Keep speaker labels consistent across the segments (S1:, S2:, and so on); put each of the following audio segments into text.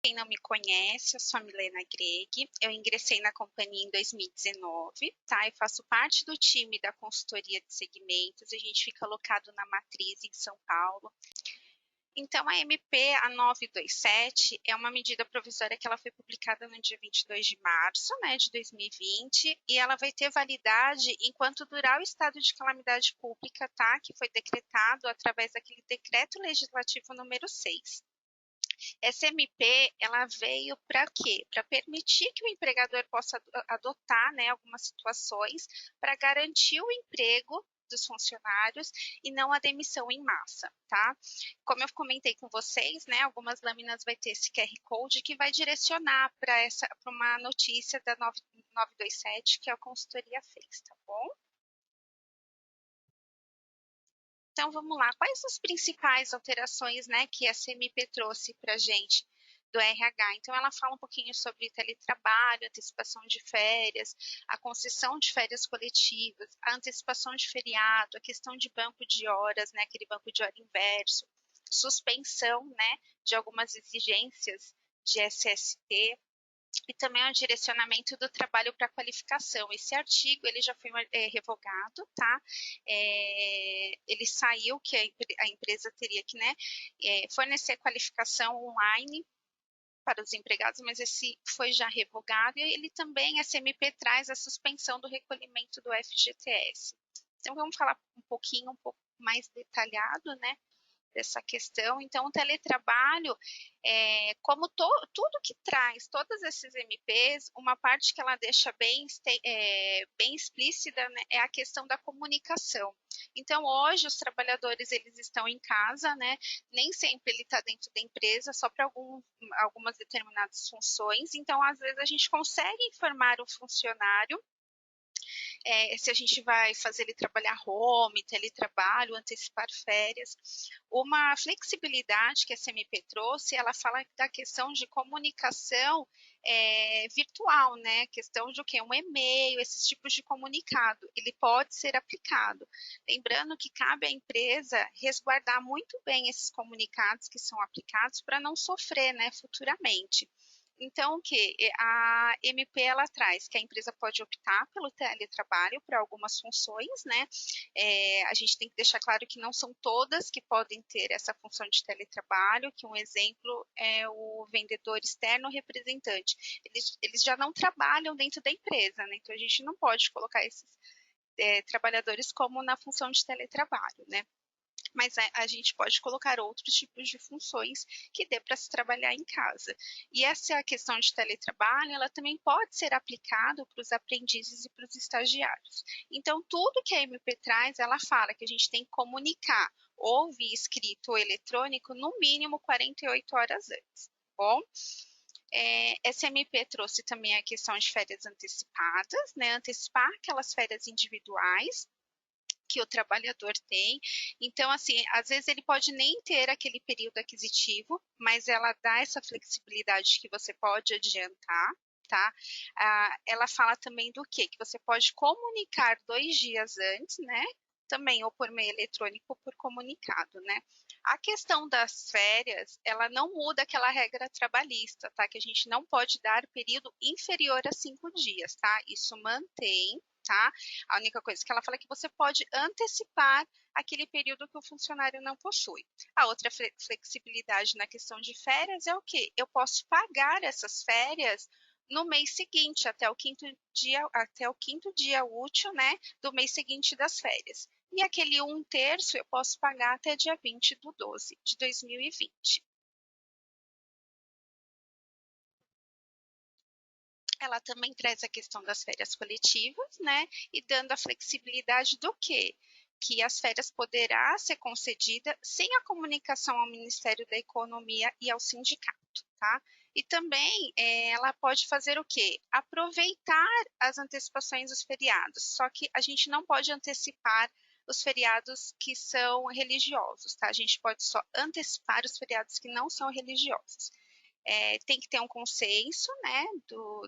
S1: Quem não me conhece, eu sou a Milena Greg, eu ingressei na companhia em 2019, tá? Eu faço parte do time da consultoria de segmentos, a gente fica alocado na matriz em São Paulo. Então, a MP, a 927, é uma medida provisória que ela foi publicada no dia 22 de março, né, de 2020, e ela vai ter validade enquanto durar o estado de calamidade pública, tá? Que foi decretado através daquele decreto legislativo número 6. Essa MP, ela veio para quê? Para permitir que o empregador possa adotar, né, algumas situações para garantir o emprego dos funcionários e não a demissão em massa, tá? Como eu comentei com vocês, né, algumas lâminas vai ter esse QR Code que vai direcionar para uma notícia da 927 que a consultoria fez, tá bom? Então vamos lá, quais as principais alterações, né, que a CMP trouxe para a gente do RH? Então ela fala um pouquinho sobre teletrabalho, antecipação de férias, a concessão de férias coletivas, a antecipação de feriado, a questão de banco de horas, né, aquele banco de hora inverso, suspensão, né, de algumas exigências de SST, e também o direcionamento do trabalho para qualificação. Esse artigo ele já foi revogado, tá? Ele saiu que a empresa teria que, né, fornecer qualificação online para os empregados, mas esse foi já revogado e ele também, a CMP traz a suspensão do recolhimento do FGTS. Então vamos falar um pouco mais detalhado, né, dessa questão. Então, o teletrabalho, como tudo que traz, todas esses MPs, uma parte que ela deixa bem explícita, né, é a questão da comunicação. Então, hoje, os trabalhadores, eles estão em casa, né, nem sempre ele está dentro da empresa, só para algumas determinadas funções. Então, às vezes, a gente consegue informar o funcionário se a gente vai fazer ele trabalhar home, teletrabalho, antecipar férias. Uma flexibilidade que a CMP trouxe, ela fala da questão de comunicação virtual, né? Questão de o quê? Um e-mail, esses tipos de comunicado. Ele pode ser aplicado. Lembrando que cabe à empresa resguardar muito bem esses comunicados que são aplicados para não sofrer, né, futuramente. Então, o que? A MP ela traz que a empresa pode optar pelo teletrabalho para algumas funções, né? A gente tem que deixar claro que não são todas que podem ter essa função de teletrabalho, que um exemplo é o vendedor externo representante. Eles já não trabalham dentro da empresa, né? Então a gente não pode colocar esses trabalhadores como na função de teletrabalho, né? Mas a gente pode colocar outros tipos de funções que dê para se trabalhar em casa. E essa questão de teletrabalho, ela também pode ser aplicada para os aprendizes e para os estagiários. Então, tudo que a MP traz, ela fala que a gente tem que comunicar ou via escrito ou eletrônico no mínimo 48 horas antes, tá bom? Essa MP trouxe também a questão de férias antecipadas, né? Antecipar aquelas férias individuais que o trabalhador tem. Então, assim, às vezes ele pode nem ter aquele período aquisitivo, mas ela dá essa flexibilidade que você pode adiantar, tá? Ela fala também do quê? Que você pode comunicar 2 dias antes, né? Também, ou por meio eletrônico ou por comunicado, né? A questão das férias, ela não muda aquela regra trabalhista, tá? Que a gente não pode dar período inferior a 5 dias, tá? Isso mantém, tá? A única coisa que ela fala é que você pode antecipar aquele período que o funcionário não possui. A outra flexibilidade na questão de férias é o quê? Eu posso pagar essas férias no mês seguinte, até o quinto dia útil, né, do mês seguinte das férias. E aquele 1/3 eu posso pagar até dia 20/12 de 2020. Ela também traz a questão das férias coletivas, né? E dando a flexibilidade do quê? Que as férias poderá ser concedida sem a comunicação ao Ministério da Economia e ao sindicato, tá? E também ela pode fazer o quê? Aproveitar as antecipações dos feriados, só que a gente não pode antecipar os feriados que são religiosos, tá? A gente pode só antecipar os feriados que não são religiosos. Tem que ter um consenso, né,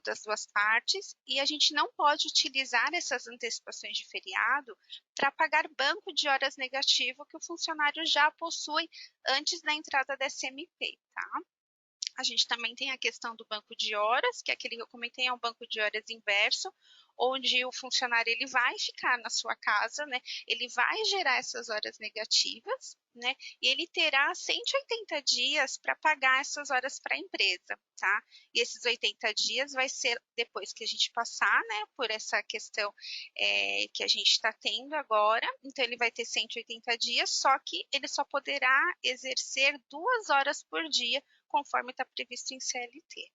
S1: das duas partes, e a gente não pode utilizar essas antecipações de feriado para pagar banco de horas negativo que o funcionário já possui antes da entrada da SMP, tá? A gente também tem a questão do banco de horas, que é aquele que eu comentei, é um banco de horas inverso, onde o funcionário ele vai ficar na sua casa, né? Ele vai gerar essas horas negativas, né? E ele terá 180 dias para pagar essas horas para a empresa, tá? E esses 80 dias vai ser depois que a gente passar, né, por essa questão que a gente está tendo agora. Então, ele vai ter 180 dias, só que ele só poderá exercer 2 horas por dia, conforme está previsto em CLT.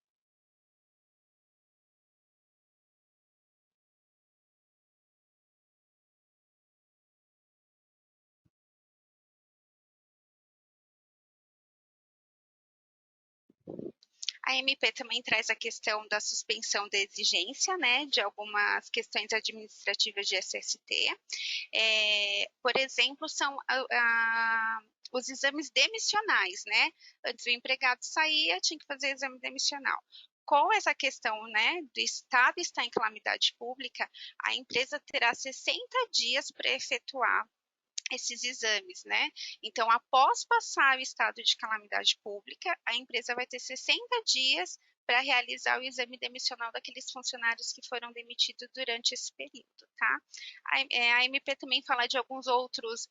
S1: A MP também traz a questão da suspensão da exigência, né, de algumas questões administrativas de SST. Por exemplo, são os exames demissionais, né? Antes o empregado saía, tinha que fazer exame demissional. Com essa questão, né, do Estado estar em calamidade pública, a empresa terá 60 dias para efetuar esses exames, né? Então, após passar o estado de calamidade pública, a empresa vai ter 60 dias para realizar o exame demissional daqueles funcionários que foram demitidos durante esse período, tá? A MP também fala de alguns outros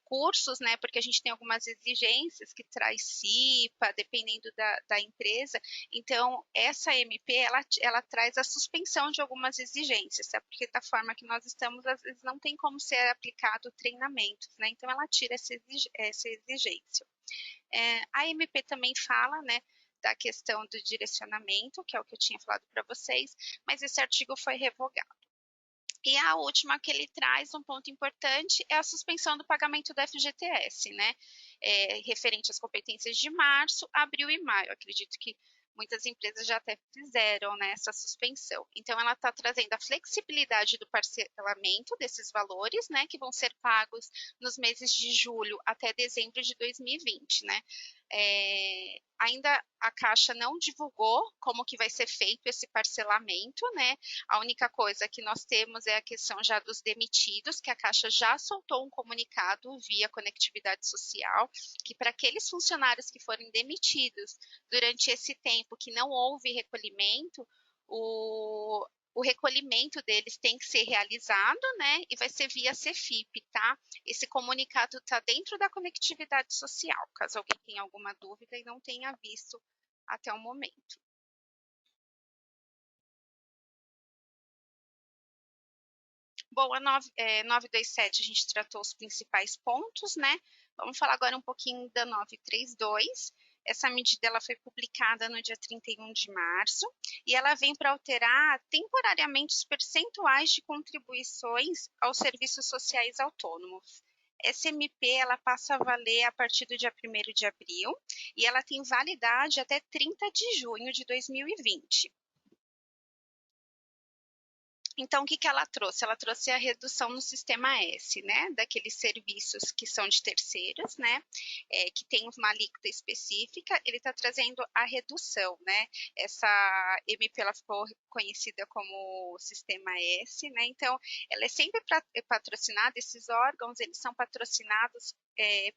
S1: cursos, né? Porque a gente tem algumas exigências que traz CIPA, dependendo da empresa. Então, essa MP, ela traz a suspensão de algumas exigências, tá? Porque da forma que nós estamos, às vezes não tem como ser aplicado treinamentos, né? Então, ela tira essa exigência. A MP também fala, né, da questão do direcionamento, que é o que eu tinha falado para vocês, mas esse artigo foi revogado. E a última que ele traz, um ponto importante, é a suspensão do pagamento do FGTS, né? Referente às competências de março, abril e maio. Acredito que muitas empresas já até fizeram, né, essa suspensão. Então, ela está trazendo a flexibilidade do parcelamento desses valores, né, que vão ser pagos nos meses de julho até dezembro de 2020, né? Ainda a Caixa não divulgou como que vai ser feito esse parcelamento, né? A única coisa que nós temos é a questão já dos demitidos, que a Caixa já soltou um comunicado via Conectividade Social, que para aqueles funcionários que forem demitidos durante esse tempo que não houve recolhimento, o recolhimento deles tem que ser realizado, né? E vai ser via Cefip, tá? Esse comunicado está dentro da Conectividade Social, caso alguém tenha alguma dúvida e não tenha visto até o momento. Bom, a 927 a gente tratou os principais pontos, né? Vamos falar agora um pouquinho da 932. Essa medida ela foi publicada no dia 31 de março e ela vem para alterar temporariamente os percentuais de contribuições aos serviços sociais autônomos. Essa MP ela passa a valer a partir do dia 1º de abril e ela tem validade até 30 de junho de 2020. Então, o que ela trouxe? Ela trouxe a redução no sistema S, né? Daqueles serviços que são de terceiros, né? Que tem uma alíquota específica, ele está trazendo a redução, né? Essa MP ela ficou conhecida como sistema S, né? Então, ela é sempre patrocinada, esses órgãos, eles são patrocinados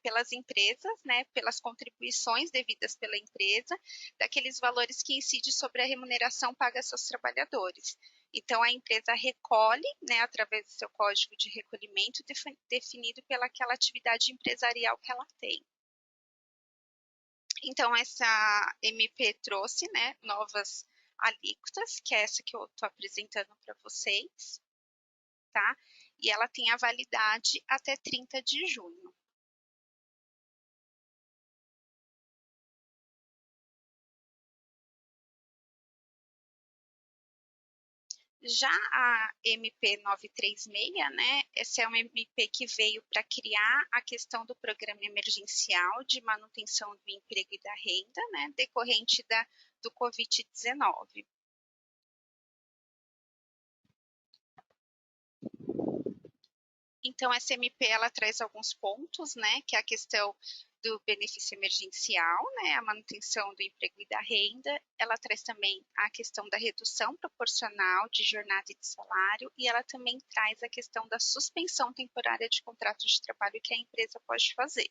S1: pelas empresas, né? Pelas contribuições devidas pela empresa, daqueles valores que incidem sobre a remuneração paga aos seus trabalhadores. Então, a empresa recolhe, né, através do seu código de recolhimento definido pelaquela atividade empresarial que ela tem. Então, essa MP trouxe, né, novas alíquotas, que é essa que eu estou apresentando para vocês, tá? E ela tem a validade até 30 de junho. Já a MP 936, né, essa é uma MP que veio para criar a questão do programa emergencial de manutenção do emprego e da renda, né, decorrente do Covid-19. Então, essa MP ela traz alguns pontos, né, que é a questão do benefício emergencial, né, a manutenção do emprego e da renda. Ela traz também a questão da redução proporcional de jornada e de salário e ela também traz a questão da suspensão temporária de contrato de trabalho que a empresa pode fazer.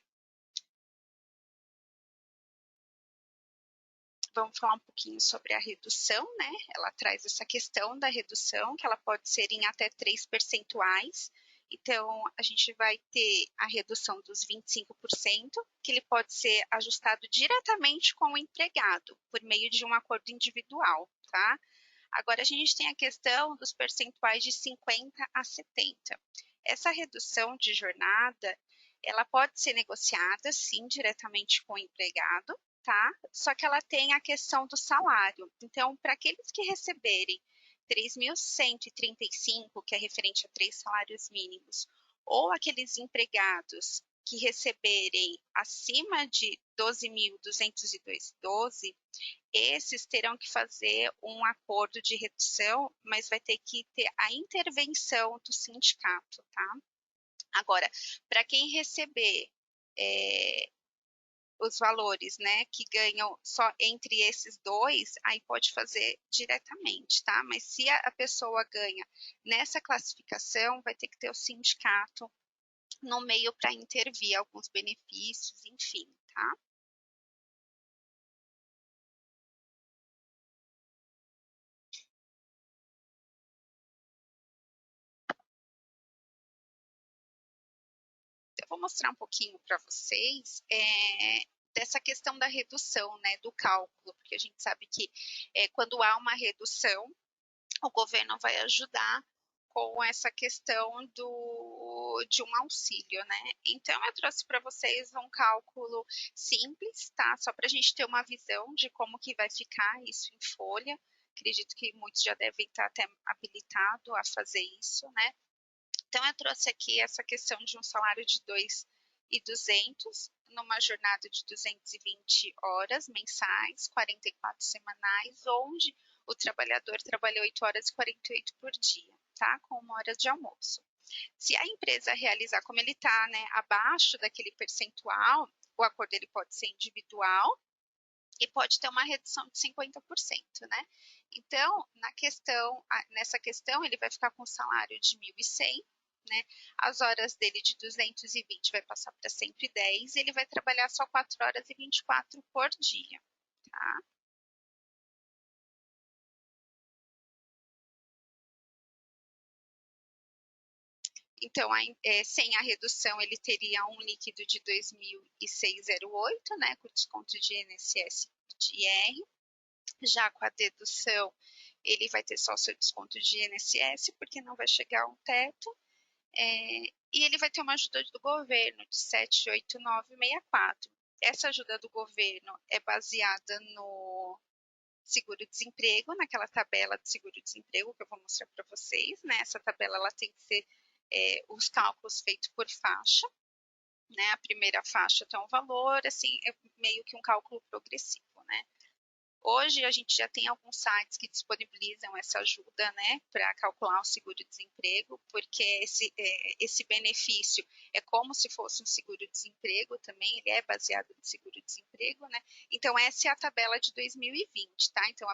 S1: vamos falar um pouquinho sobre a redução, né? Ela traz essa questão da redução, que ela pode ser em até 3 percentuais. Então, a gente vai ter a redução dos 25%, que ele pode ser ajustado diretamente com o empregado, por meio de um acordo individual, tá? Agora, a gente tem a questão dos percentuais de 50 a 70. Essa redução de jornada, ela pode ser negociada, sim, diretamente com o empregado, tá? Só que ela tem a questão do salário. Então, para aqueles que receberem 3.135, que é referente a 3 salários mínimos, ou aqueles empregados que receberem acima de 12.212, esses terão que fazer um acordo de redução, mas vai ter que ter a intervenção do sindicato, tá? Agora, para quem receber os valores, né, que ganham só entre esses dois, aí pode fazer diretamente, tá? Mas se a pessoa ganha nessa classificação, vai ter que ter o sindicato no meio para intervir alguns benefícios, enfim, tá? Eu vou mostrar um pouquinho para vocês dessa questão da redução, né, do cálculo, porque a gente sabe que quando há uma redução, o governo vai ajudar com essa questão de um auxílio, né? Então, eu trouxe para vocês um cálculo simples, tá? Só para a gente ter uma visão de como que vai ficar isso em folha. Acredito que muitos já devem estar até habilitados a fazer isso, né? Então, eu trouxe aqui essa questão de um salário de 2.200 numa jornada de 220 horas mensais, 44 semanais, onde o trabalhador trabalha 8 horas e 48 por dia, tá? Com 1 hora de almoço. Se a empresa realizar como ele está, né, abaixo daquele percentual, o acordo ele pode ser individual e pode ter uma redução de 50%, né? Então, nessa questão, ele vai ficar com um salário de 1.100, né? As horas dele de 220 vai passar para 110 e ele vai trabalhar só 4 horas e 24 por dia, tá? Então, sem a redução, ele teria um líquido de 2.608, né? Com desconto de INSS e de IR. Já com a dedução, ele vai ter só o seu desconto de INSS, porque não vai chegar a um teto. E ele vai ter uma ajuda do governo de 78964. Essa ajuda do governo é baseada no seguro-desemprego, naquela tabela de seguro-desemprego que eu vou mostrar para vocês, né? Essa tabela ela tem que ser os cálculos feitos por faixa, né? A primeira faixa tem um valor, assim, é meio que um cálculo progressivo, né? Hoje a gente já tem alguns sites que disponibilizam essa ajuda, né, para calcular o seguro-desemprego, porque esse benefício é como se fosse um seguro-desemprego também, ele é baseado no seguro-desemprego, né? Então essa é a tabela de 2020, tá? Então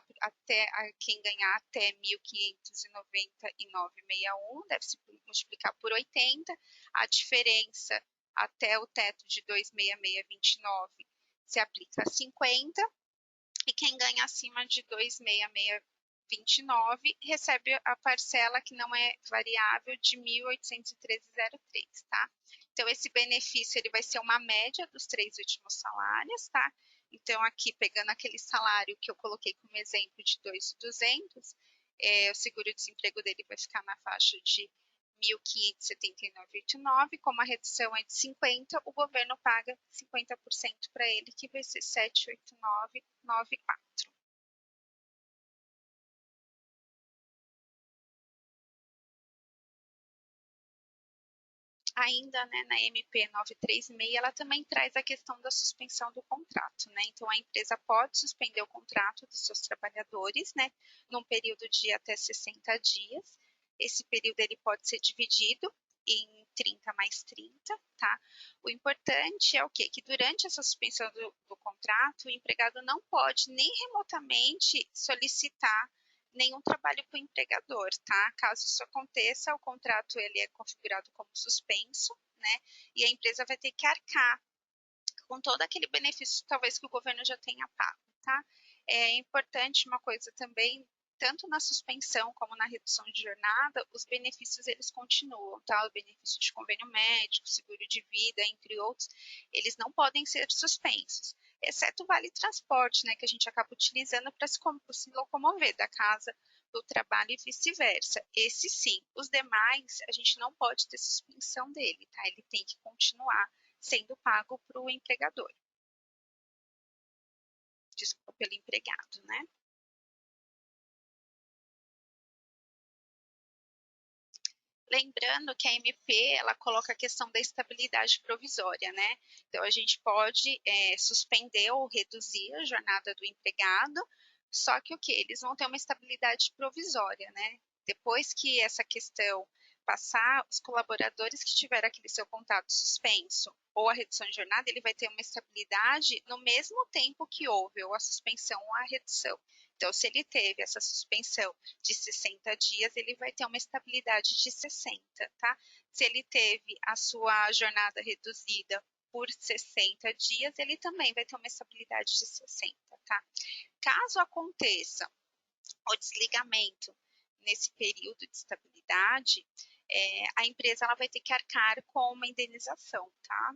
S1: quem ganhar até 1.599,61 deve se multiplicar por 80, a diferença até o teto de 26629 se aplica a 50, e quem ganha acima de 26629 recebe a parcela que não é variável de 1.813,03, tá? Então, esse benefício ele vai ser uma média dos 3 últimos salários, tá? Então, aqui, pegando aquele salário que eu coloquei como exemplo de 2.200, o seguro-desemprego dele vai ficar na faixa de 1.579,89, como a redução é de 50, o governo paga 50% para ele, que vai ser 789,94. Ainda, né, na MP 936, ela também traz a questão da suspensão do contrato, né? Então, a empresa pode suspender o contrato dos seus trabalhadores, né, num período de até 60 dias. Esse período ele pode ser dividido em 30 mais 30, tá? O importante é o quê? Que durante essa suspensão do contrato, o empregado não pode nem remotamente solicitar nenhum trabalho para o empregador, tá? Caso isso aconteça, o contrato ele é configurado como suspenso, né? E a empresa vai ter que arcar com todo aquele benefício, talvez que o governo já tenha pago, tá? É importante uma coisa também, tanto na suspensão como na redução de jornada, os benefícios eles continuam, tá? O benefício de convênio médico, seguro de vida, entre outros, eles não podem ser suspensos, exceto o vale transporte, né, que a gente acaba utilizando para se locomover da casa do trabalho e vice-versa. Esse sim. Os demais, a gente não pode ter suspensão dele, tá? Ele tem que continuar sendo pago para o empregador. Desculpa, pelo empregado, né? Lembrando que a MP ela coloca a questão da estabilidade provisória, né? Então a gente pode suspender ou reduzir a jornada do empregado, só que o que? Eles vão ter uma estabilidade provisória, né? Depois que essa questão passar, os colaboradores que tiveram aquele seu contrato suspenso ou a redução de jornada, ele vai ter uma estabilidade no mesmo tempo que houve ou a suspensão ou a redução. Então, se ele teve essa suspensão de 60 dias, ele vai ter uma estabilidade de 60, tá? Se ele teve a sua jornada reduzida por 60 dias, ele também vai ter uma estabilidade de 60, tá? Caso aconteça o desligamento nesse período de estabilidade, a empresa ela vai ter que arcar com uma indenização, tá?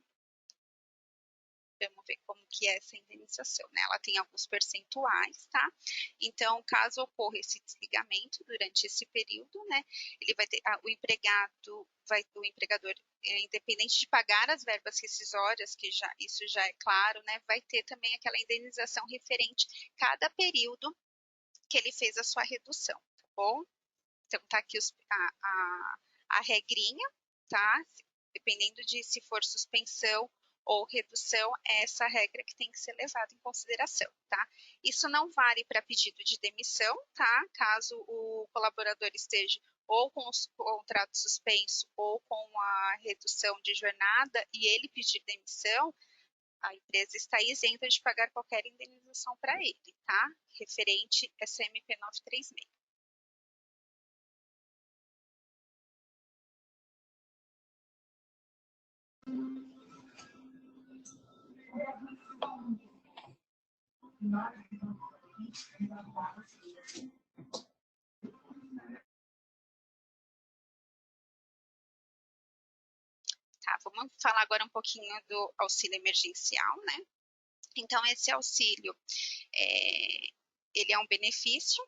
S1: Vamos ver como que é essa indenização, né? Ela tem alguns percentuais, tá? Então, caso ocorra esse desligamento durante esse período, né? Ele vai ter, o empregador, independente de pagar as verbas rescisórias, que já isso já é claro, né? Vai ter também aquela indenização referente cada período que ele fez a sua redução, tá bom? Então, tá aqui a regrinha, tá? Dependendo de se for suspensão ou redução, é essa regra que tem que ser levada em consideração, tá? Isso não vale para pedido de demissão, tá? Caso o colaborador esteja ou com o contrato suspenso ou com a redução de jornada e ele pedir demissão, a empresa está isenta de pagar qualquer indenização para ele, tá? Referente essa MP 936. Tá, vamos falar agora um pouquinho do auxílio emergencial, né? Então, esse auxílio, é, ele é um benefício,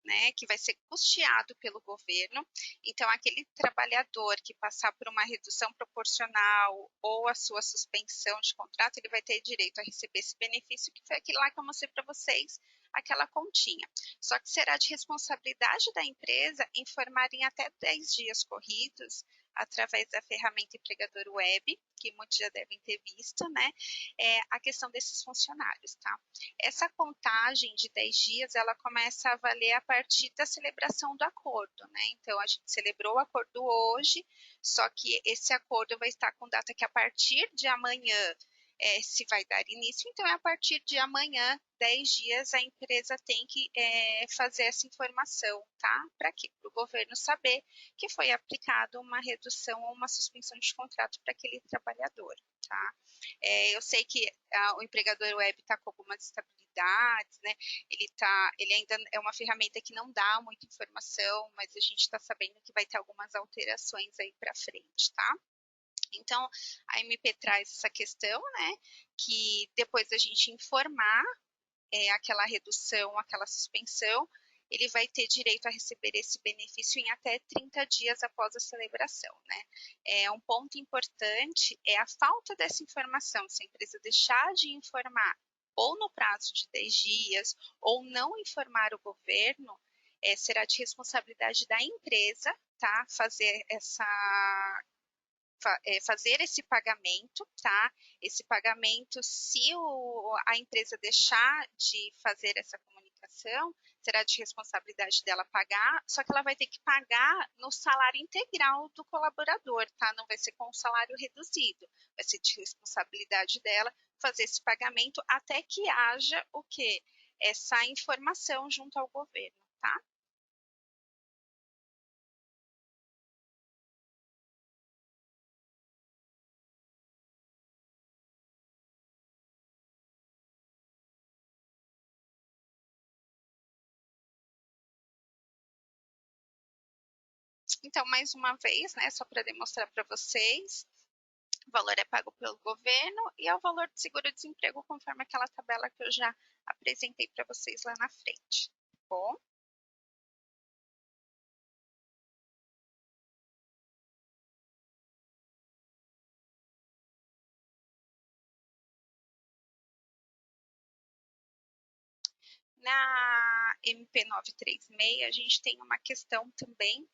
S1: né, que vai ser custeado pelo governo. Então, aquele trabalhador que passar por uma redução proporcional ou a sua suspensão de contrato, ele vai ter direito a receber esse benefício, que foi aquilo lá que eu mostrei para vocês, aquela continha. Só que será de responsabilidade da empresa informar em até 10 dias corridos, através da ferramenta Empregador Web, que muitos já devem ter visto, né, a questão desses funcionários, tá? Essa contagem de 10 dias, ela começa a valer a partir da celebração do acordo, né? Então, a gente celebrou o acordo hoje, só que esse acordo vai estar com data que a partir de amanhã se vai dar início, então é a partir de amanhã, 10 dias, a empresa tem que fazer essa informação, tá? Para quê? Para o governo saber que foi aplicado uma redução ou uma suspensão de contrato para aquele trabalhador, tá? Eu sei que o empregador web está com algumas estabilidades, né? Ele ainda é uma ferramenta que não dá muita informação, mas a gente está sabendo que vai ter algumas alterações aí para frente, tá? Então, a MP traz essa questão, né? Que depois da gente informar aquela redução, aquela suspensão, ele vai ter direito a receber esse benefício em até 30 dias após a celebração, né? Um ponto importante é a falta dessa informação. Se a empresa deixar de informar ou no prazo de 10 dias ou não informar o governo, será de responsabilidade da empresa, tá? Fazer esse pagamento, tá? Esse pagamento, se a empresa deixar de fazer essa comunicação, será de responsabilidade dela pagar, só que ela vai ter que pagar no salário integral do colaborador, tá? Não vai ser com o salário reduzido, vai ser de responsabilidade dela fazer esse pagamento até que haja o quê? Essa informação junto ao governo, tá? Então, mais uma vez, né, só para demonstrar para vocês, o valor é pago pelo governo e é o valor de seguro-desemprego conforme aquela tabela que eu já apresentei para vocês lá na frente. Tá bom? Na MP 936, a gente tem uma questão também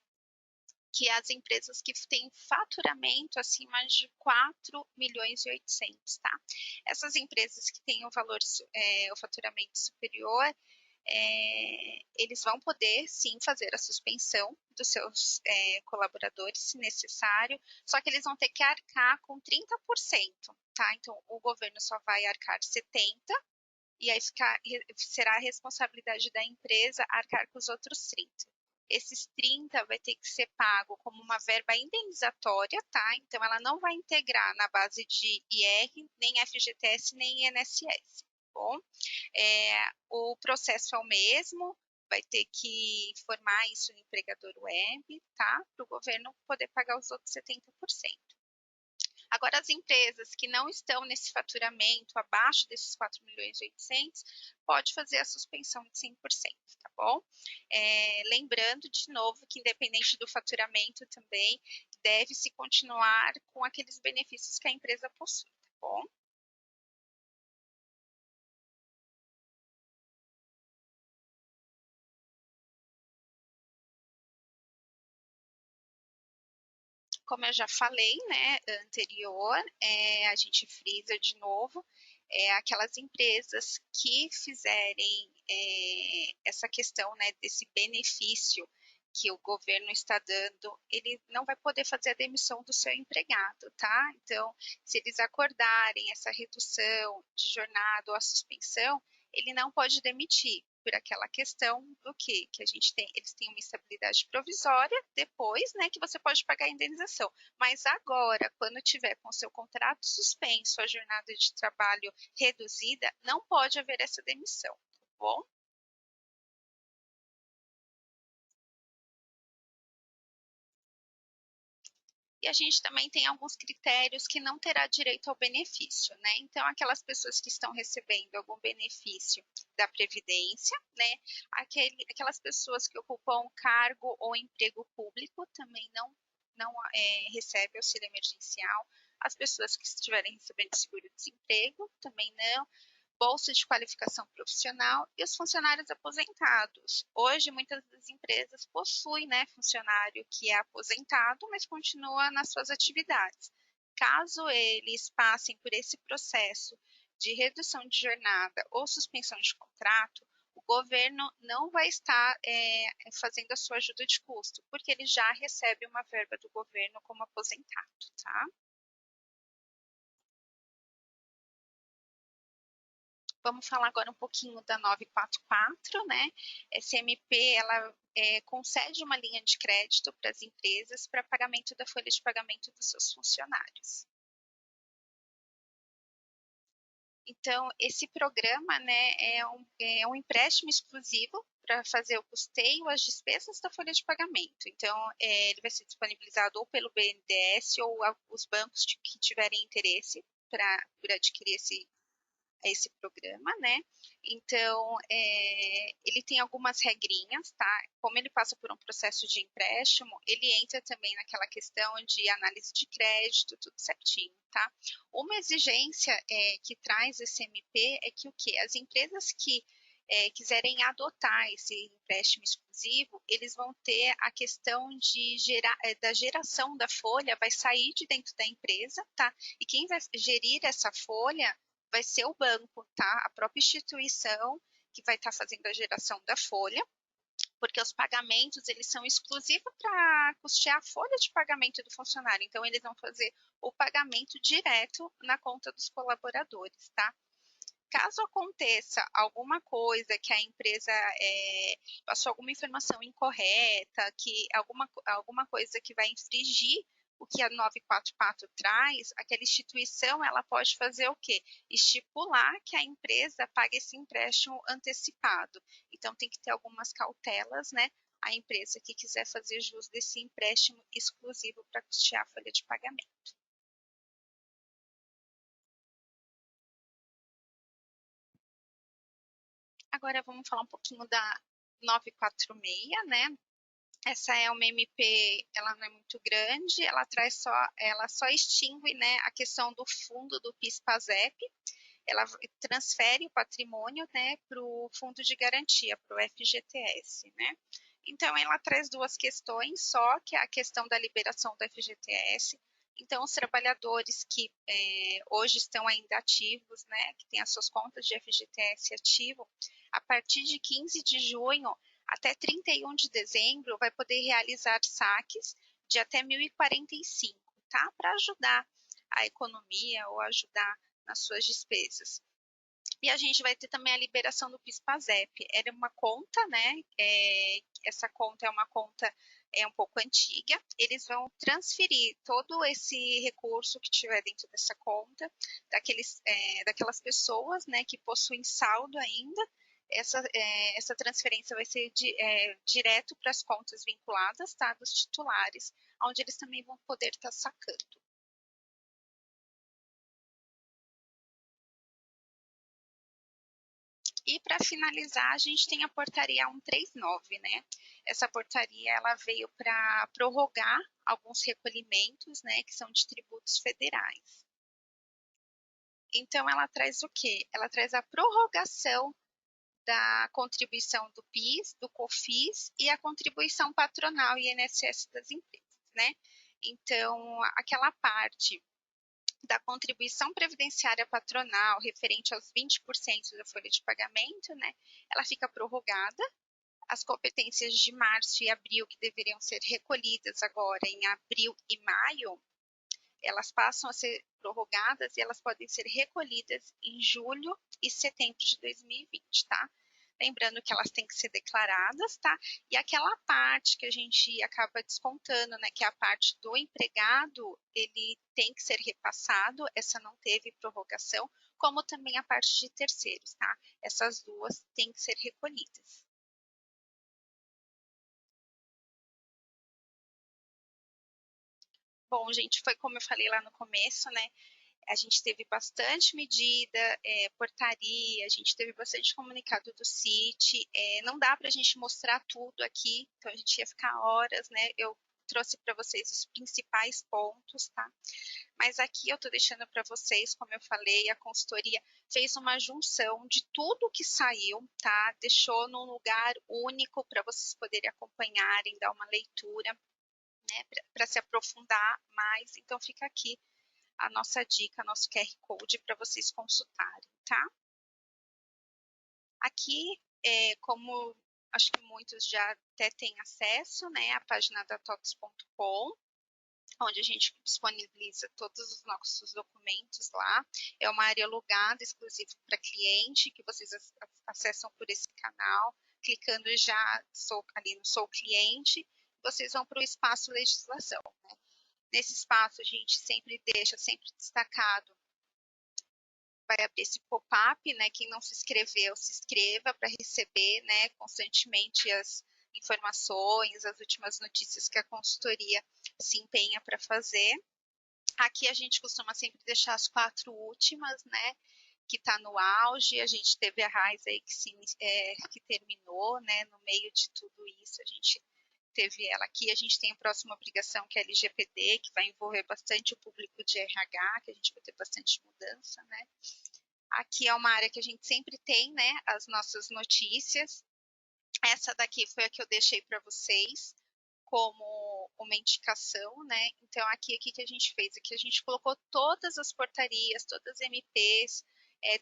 S1: que as empresas que têm faturamento acima de 4 milhões e 800, tá? Essas empresas que têm o valor, o faturamento superior, eles vão poder sim fazer a suspensão dos seus colaboradores, se necessário, só que eles vão ter que arcar com 30%, tá? Então, o governo só vai arcar 70%, e aí será a responsabilidade da empresa arcar com os outros 30. Esses 30 vai ter que ser pago como uma verba indenizatória, tá? Então ela não vai integrar na base de IR, nem FGTS, nem INSS, tá bom? O processo é o mesmo, vai ter que informar isso no empregador web, tá? Para o governo poder pagar os outros 70%. Agora, as empresas que não estão nesse faturamento abaixo desses 4 milhões e 800, pode fazer a suspensão de 100%, tá bom? Lembrando, de novo, que independente do faturamento também, deve-se continuar com aqueles benefícios que a empresa possui, tá bom? Como eu já falei, né, anterior, a gente frisa de novo, aquelas empresas que fizerem essa questão, né, desse benefício que o governo está dando, ele não vai poder fazer a demissão do seu empregado, tá? Então, se eles acordarem essa redução de jornada ou a suspensão, ele não pode demitir por aquela questão do que a gente tem, eles têm uma estabilidade provisória, depois, né, que você pode pagar a indenização. Mas agora, quando tiver com seu contrato suspenso, a jornada de trabalho reduzida, não pode haver essa demissão, tá bom? E a gente também tem alguns critérios que não terá direito ao benefício, né? Então, aquelas pessoas que estão recebendo algum benefício da Previdência, né? Aquelas pessoas que ocupam cargo ou emprego público também não recebem auxílio emergencial. As pessoas que estiverem recebendo seguro-desemprego também não, bolsa de qualificação profissional e os funcionários aposentados. Hoje, muitas das empresas possuem, né, funcionário que é aposentado, mas continua nas suas atividades. Caso eles passem por esse processo de redução de jornada ou suspensão de contrato, o governo não vai estar fazendo a sua ajuda de custo, porque ele já recebe uma verba do governo como aposentado, tá? Vamos falar agora um pouquinho da 944, né? Essa MP, ela concede uma linha de crédito para as empresas para pagamento da folha de pagamento dos seus funcionários. Então, esse programa, né, é um empréstimo exclusivo para fazer o custeio, as despesas da folha de pagamento. Então, ele vai ser disponibilizado ou pelo BNDES ou os bancos que tiverem interesse por adquirir esse programa, né? Então, ele tem algumas regrinhas, tá? Como ele passa por um processo de empréstimo, ele entra também naquela questão de análise de crédito, tudo certinho, tá? Uma exigência que traz esse MP é que o quê? As empresas que quiserem adotar esse empréstimo exclusivo, eles vão ter a questão da geração da folha, vai sair de dentro da empresa, tá? E quem vai gerir essa folha vai ser o banco, tá? A própria instituição que vai estar fazendo a geração da folha, porque os pagamentos eles são exclusivos para custear a folha de pagamento do funcionário. Então eles vão fazer o pagamento direto na conta dos colaboradores, tá? Caso aconteça alguma coisa que a empresa passou alguma informação incorreta, que alguma coisa que vai infringir o que a 944 traz, aquela instituição ela pode fazer o quê? Estipular que a empresa pague esse empréstimo antecipado. Então tem que ter algumas cautelas, né? a empresa que quiser fazer jus desse empréstimo exclusivo para custear a folha de pagamento. Agora vamos falar um pouquinho da 946, né? Essa é uma MP, ela não é muito grande, ela só extingue, né, a questão do fundo do PIS/PASEP, ela transfere o patrimônio, né, para o fundo de garantia, para o FGTS, né? Então, ela traz duas questões só, que é a questão da liberação do FGTS. Então, os trabalhadores que hoje estão ainda ativos, né, que têm as suas contas de FGTS ativo, a partir de 15 de junho até 31 de dezembro, vai poder realizar saques de até 1.045, tá? Para ajudar a economia ou ajudar nas suas despesas. E a gente vai ter também a liberação do PIS/PASEP. Era uma conta, né? Essa conta é uma conta um pouco antiga. Eles vão transferir todo esse recurso que tiver dentro dessa conta, daquelas pessoas, né, que possuem saldo ainda. Essa transferência vai ser direto para as contas vinculadas, tá, dos titulares, onde eles também vão poder estar sacando. E para finalizar, a gente tem a portaria 139, né? Essa portaria ela veio para prorrogar alguns recolhimentos, né, que são de tributos federais. Então ela traz o quê? Ela traz a prorrogação da contribuição do PIS, do COFINS e a contribuição patronal e INSS das empresas, né? Então, aquela parte da contribuição previdenciária patronal referente aos 20% da folha de pagamento, né, ela fica prorrogada. As competências de março e abril, que deveriam ser recolhidas agora em abril e maio, elas passam a ser prorrogadas e elas podem ser recolhidas em julho e setembro de 2020, tá? Lembrando que elas têm que ser declaradas, tá? E aquela parte que a gente acaba descontando, né, que é a parte do empregado, ele tem que ser repassado, essa não teve prorrogação, como também a parte de terceiros, tá? Essas duas têm que ser recolhidas. Bom, gente, foi como eu falei lá no começo, né? A gente teve bastante medida, portaria, a gente teve bastante comunicado do CIT, não dá para a gente mostrar tudo aqui, então a gente ia ficar horas, né? Eu trouxe para vocês os principais pontos, tá? Mas aqui eu estou deixando para vocês, como eu falei, a consultoria fez uma junção de tudo que saiu, tá? Deixou num lugar único para vocês poderem acompanharem, dar uma leitura, né? Para se aprofundar mais. Então fica aqui a nossa dica, nosso QR Code para vocês consultarem, tá? Aqui, como acho que muitos já até têm acesso, né, a página da tox.com, onde a gente disponibiliza todos os nossos documentos lá. É uma área alugada, exclusiva para cliente, que vocês acessam por esse canal, clicando já ali no Sou Cliente, vocês vão para o espaço Legislação, né? Nesse espaço, a gente sempre deixa destacado, vai abrir esse pop-up, né? Quem não se inscreveu, se inscreva para receber, né, constantemente as informações, as últimas notícias que a consultoria se empenha para fazer. Aqui a gente costuma sempre deixar as 4 últimas, né, que está no auge. A gente teve a Raiz aí que terminou, né, no meio de tudo isso, a gente teve ela aqui. A gente tem a próxima obrigação, que é a LGPD, que vai envolver bastante o público de RH, que a gente vai ter bastante mudança, né. Aqui é uma área que a gente sempre tem, né, as nossas notícias. Essa daqui foi a que eu deixei para vocês como uma indicação, né? Então, aqui que a gente fez? Aqui a gente colocou todas as portarias, todas as MPs,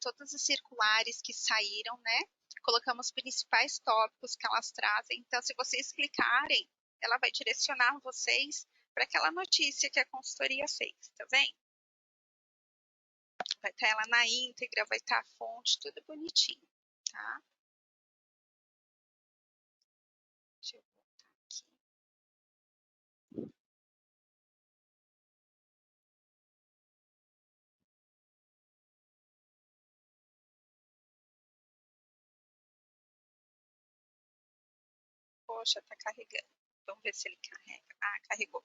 S1: todas as circulares que saíram, né? Colocamos os principais tópicos que elas trazem. Então, se vocês clicarem, ela vai direcionar vocês para aquela notícia que a consultoria fez, tá vendo? Vai estar ela na íntegra, vai estar a fonte, tudo bonitinho, tá? Deixa eu voltar aqui. Poxa, tá carregando. Vamos ver se ele carrega. Ah, carregou.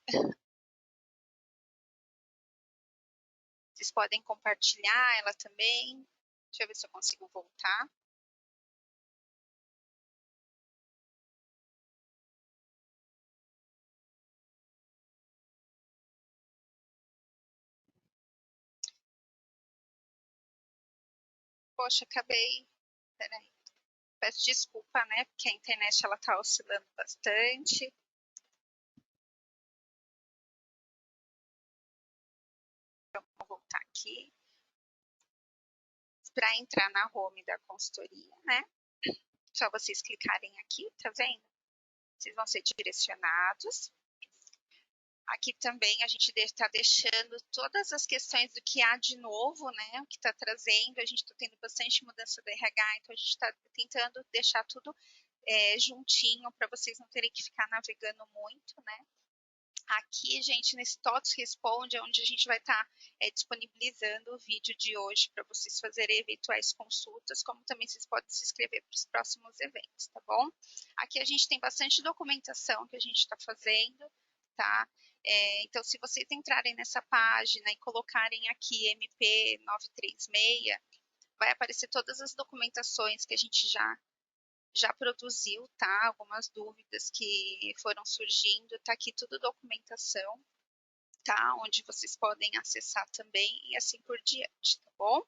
S1: Vocês podem compartilhar ela também. Deixa eu ver se eu consigo voltar. Poxa, acabei. Peraí. Peço desculpa, né? Porque a internet ela tá oscilando bastante. Vamos voltar aqui. Para entrar na home da consultoria, né? Só vocês clicarem aqui, tá vendo? Vocês vão ser direcionados. Aqui também a gente está deixando todas as questões do que há de novo, né? O que está trazendo. A gente está tendo bastante mudança do RH, então a gente está tentando deixar tudo juntinho para vocês não terem que ficar navegando muito, né? Aqui, gente, nesse TOTS Responde, é onde a gente vai estar disponibilizando o vídeo de hoje para vocês fazerem eventuais consultas, como também vocês podem se inscrever para os próximos eventos, tá bom? Aqui a gente tem bastante documentação que a gente está fazendo, tá? Então, se vocês entrarem nessa página e colocarem aqui MP 936, vai aparecer todas as documentações que a gente já produziu, tá? Algumas dúvidas que foram surgindo, tá aqui tudo documentação, tá? Onde vocês podem acessar também e assim por diante, tá bom?